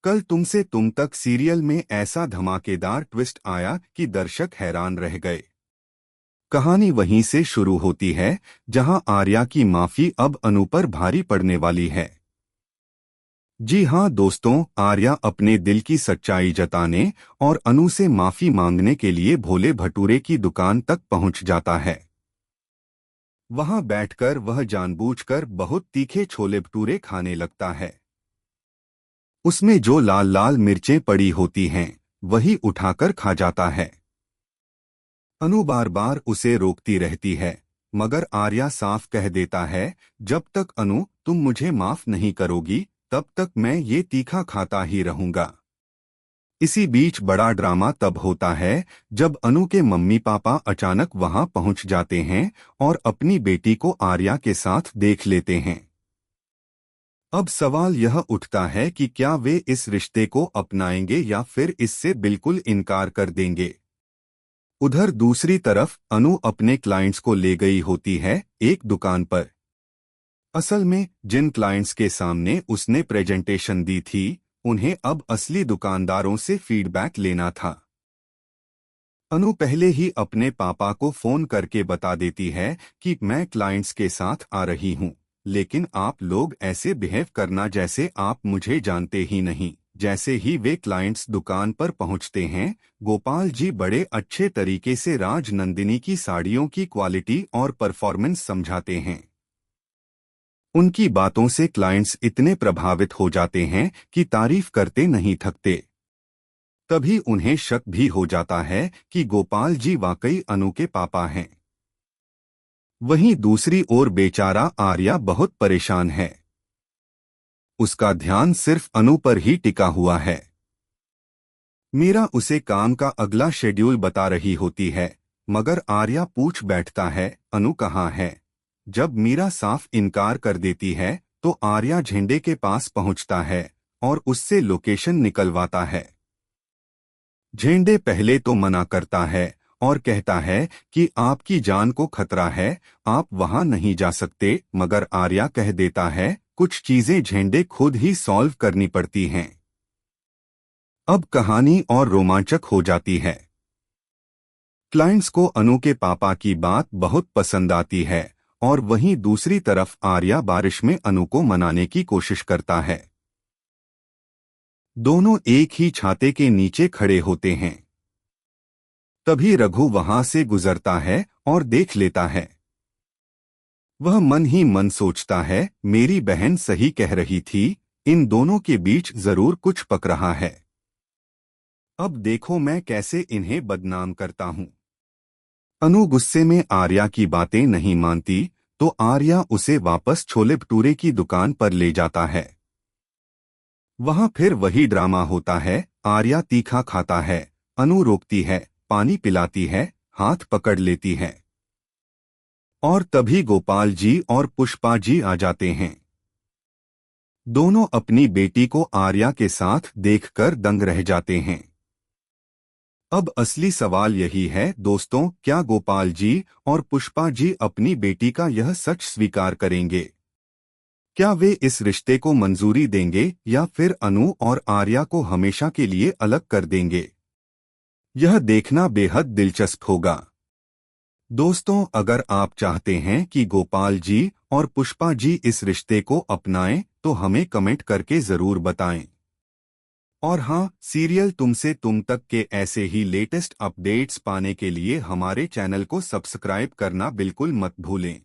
कल तुमसे तुम तक सीरियल में ऐसा धमाकेदार ट्विस्ट आया कि दर्शक हैरान रह गए। कहानी वहीं से शुरू होती है जहां आर्या की माफी अब अनु पर भारी पड़ने वाली है। जी हां दोस्तों, आर्या अपने दिल की सच्चाई जताने और अनु से माफी मांगने के लिए भोले भटूरे की दुकान तक पहुंच जाता है। वहां बैठकर वह जानबूझकर बहुत तीखे छोले भटूरे खाने लगता है। उसमें जो लाल लाल मिर्चें पड़ी होती हैं वही उठाकर खा जाता है। अनु बार बार उसे रोकती रहती है, मगर आर्या साफ कह देता है, जब तक अनु तुम मुझे माफ नहीं करोगी तब तक मैं ये तीखा खाता ही रहूंगा। इसी बीच बड़ा ड्रामा तब होता है जब अनु के मम्मी पापा अचानक वहां पहुंच जाते हैं और अपनी बेटी को आर्या के साथ देख लेते हैं। अब सवाल यह उठता है कि क्या वे इस रिश्ते को अपनाएंगे या फिर इससे बिल्कुल इनकार कर देंगे। उधर दूसरी तरफ अनु अपने क्लाइंट्स को ले गई होती है एक दुकान पर। असल में जिन क्लाइंट्स के सामने उसने प्रेजेंटेशन दी थी उन्हें अब असली दुकानदारों से फीडबैक लेना था। अनु पहले ही अपने पापा को फोन करके बता देती है कि मैं क्लाइंट्स के साथ आ रही हूं, लेकिन आप लोग ऐसे बिहेव करना जैसे आप मुझे जानते ही नहीं। जैसे ही वे क्लाइंट्स दुकान पर पहुंचते हैं, गोपाल जी बड़े अच्छे तरीके से राजनंदिनी की साड़ियों की क्वालिटी और परफॉर्मेंस समझाते हैं। उनकी बातों से क्लाइंट्स इतने प्रभावित हो जाते हैं कि तारीफ करते नहीं थकते। तभी उन्हें शक भी हो जाता है कि गोपाल जी वाकई अनु के पापा हैं। वहीं दूसरी ओर बेचारा आर्या बहुत परेशान है। उसका ध्यान सिर्फ अनु पर ही टिका हुआ है। मीरा उसे काम का अगला शेड्यूल बता रही होती है, मगर आर्या पूछ बैठता है, अनु कहाँ है? जब मीरा साफ इनकार कर देती है तो आर्या झंडे के पास पहुंचता है और उससे लोकेशन निकलवाता है। झंडे पहले तो मना करता है और कहता है कि आपकी जान को खतरा है, आप वहां नहीं जा सकते, मगर आर्या कह देता है कुछ चीजें झंडे खुद ही सॉल्व करनी पड़ती हैं। अब कहानी और रोमांचक हो जाती है। क्लाइंट्स को अनु के पापा की बात बहुत पसंद आती है और वहीं दूसरी तरफ आर्या बारिश में अनु को मनाने की कोशिश करता है। दोनों एक ही छाते के नीचे खड़े होते हैं। तभी रघु वहां से गुजरता है और देख लेता है। वह मन ही मन सोचता है, मेरी बहन सही कह रही थी, इन दोनों के बीच जरूर कुछ पक रहा है। अब देखो मैं कैसे इन्हें बदनाम करता हूं। अनु गुस्से में आर्या की बातें नहीं मानती तो आर्या उसे वापस छोले भटूरे की दुकान पर ले जाता है। वहां फिर वही ड्रामा होता है। आर्या तीखा खाता है, अनु रोकती है, पानी पिलाती है, हाथ पकड़ लेती है। और तभी गोपाल जी और पुष्पा जी आ जाते हैं। दोनों अपनी बेटी को आर्या के साथ देखकर दंग रह जाते हैं। अब असली सवाल यही है दोस्तों, क्या गोपाल जी और पुष्पा जी अपनी बेटी का यह सच स्वीकार करेंगे? क्या वे इस रिश्ते को मंजूरी देंगे या फिर अनु और आर्या को हमेशा के लिए अलग कर देंगे? यह देखना बेहद दिलचस्प होगा। दोस्तों, अगर आप चाहते हैं कि गोपाल जी और पुष्पा जी इस रिश्ते को अपनाएं तो हमें कमेंट करके जरूर बताएं। और हाँ, सीरियल तुमसे तुम तक के ऐसे ही लेटेस्ट अपडेट्स पाने के लिए हमारे चैनल को सब्सक्राइब करना बिल्कुल मत भूलें।